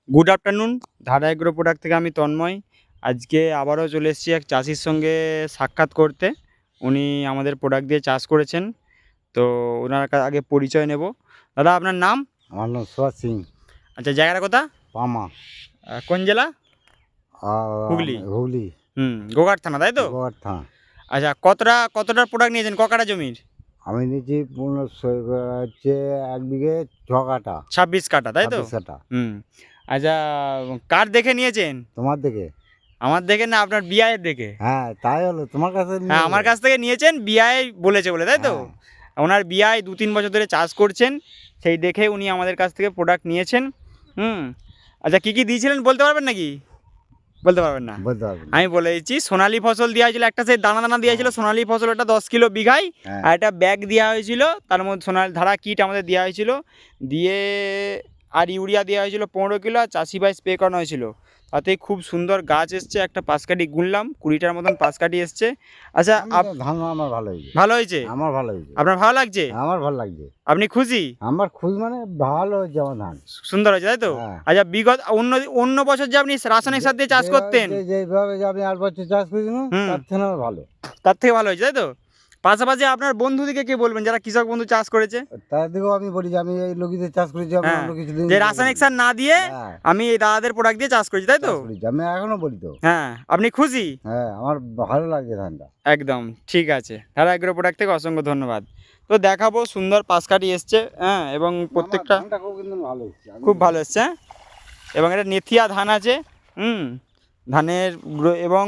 Good afternoon, ধারা agro product থেকে আমি তন্ময়। আজকে আবারও চলে এসেছি এক চাষির সঙ্গে সাক্ষাৎ করতে। উনি আমাদের প্রোডাক্ট দিয়ে চাষ করেছেন, তো ওনার আগে পরিচয় নেব। দাদা, আপনার নাম? আমার নাম সুভাষ সিং। আচ্ছা, জায়গাটা কোথা? পামা। কোন জেলা? হুগলি। হুগলি গোঘাট থানা, তাই তো? গোয়ার থানা। আচ্ছা, কতটা প্রোডাক্ট নিয়েছেন, ক কাঠা জমির? আমি নিয়েছি হচ্ছে 1 বিঘে 6 কাঠা। 26 কাঠা, তাই তো? 26 কাঠা। আচ্ছা, কার দেখে নিয়েছেন? তোমার দিকে? আমার দেখে না, আপনার বিআইয়ের দেখে। হ্যাঁ, তাই হলো। তোমার কাছে হ্যাঁ, আমার কাছ থেকে নিয়েছেন, বিআই বলেছে বলে, তাই তো? হ্যাঁ। ওনার বিআই 2-3 বছর ধরে চাষ করছেন, সেই দেখে উনি আমাদের কাছ থেকে প্রোডাক্ট নিয়েছেন। আচ্ছা, কী কী দিয়েছিলেন বলতে পারবেন নাকি? বলতে পারবেন না? বলতে পারবো না। আমি বলে দিচ্ছি, সোনালি ফসল দেওয়া হয়েছিল একটা, সেই দানা দানা দেওয়া হয়েছিল সোনালি ফসল, ওটা 10 কিলো বিঘায়। হ্যাঁ। আর একটা ব্যাগ দেওয়া হয়েছিল, তার মধ্যে সোনালি ধারা কিট আমাদের দেওয়া হয়েছিল, দিয়ে আর ইউরিয়া দেওয়া হয়েছিল 15 কিলো, আর চাষি ভাই স্প্রে করানো হয়েছিল। তাতে খুব সুন্দর গাছ এসছে, একটা পাঁচকাঠি গুনলাম, 20টার মতন পাঁচকাঠি এসছে। আচ্ছা, ধান আমার ভালো হয়েছে। ভালো হয়েছে? আমার ভালো হয়েছে। আপনার ভালো লাগছে? আমার ভালো লাগছে। আপনি খুশি? আমার খুব মানে ভালো হয়েছে আমার ধান। সুন্দর হয়েছে, তাই তো? হ্যাঁ। আচ্ছা, বিগত অন্য বছর যে আপনি রাসায়নিক সার দিয়ে চাষ করতেন, যেভাবে যে আমি 8 বছর চাষ করেছিলাম, তার থেকে আমার ভালো। তার থেকে ভালো হয়েছে, তাই তো? পাশাপাশি আপনার বন্ধুদিকে কে বলবেন যারা কৃষক বন্ধু চাষ করেছে? তার দিকেও আমি বলি যে আমি এই লোকদের চাষ করেছি, আমি হ্যাঁ, অন্য কিছুদিন যে রাসায়নিক সার না দিয়ে আমি এই দাদাদের প্রোডাক্ট দিয়ে চাষ করেছি, তাই তো? আমি এখনো বলি তো। হ্যাঁ, আপনি খুশি? হ্যাঁ, আমার ভালো লাগছে ধানটা। একদম ঠিক আছে। ধারা এগ্রো প্রোডাক্ট থেকে অসংখ্য ধন্যবাদ। তো দেখাবো, সুন্দর পাশকাঠি এসছে, হ্যাঁ, এবং প্রত্যেকটা খুব ভালো এসছে, হ্যাঁ। এবং এটা নেথিয়া ধান আছে, ধানের এবং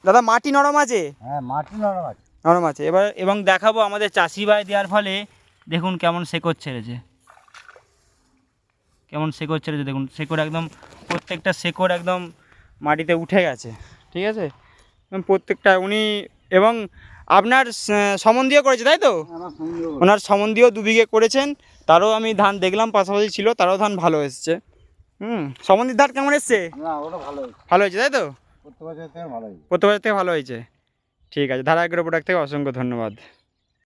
দাদা, মাটি নরম আছে? হ্যাঁ, মাটি নরম আছে। নরম আছে। এবার এবং দেখাবো আমাদের চাষি ভাই দেওয়ার ফলে দেখুন কেমন শেকড় ছেড়েছে, দেখুন শেকড় একদম, প্রত্যেকটা শেকড় একদম মাটিতে উঠে গেছে, ঠিক আছে? প্রত্যেকটা উনি এবং আপনার সম্বন্ধীয় করেছে, তাই তো? ওনার সম্বন্ধীয় 2 বিঘে করেছেন, তারও আমি ধান দেখলাম, পাশাপাশি ছিল, তারও ধান ভালো এসছে। সম্বন্ধীর ধান কেমন এসছে? ভালো হয়েছে, তাই তো? প্রত্যেক বছর থেকে ভালো হয়েছে। ঠিক আছে, ধারা এগ্রো প্রোডাক্ট থেকে অসংখ্য ধন্যবাদ।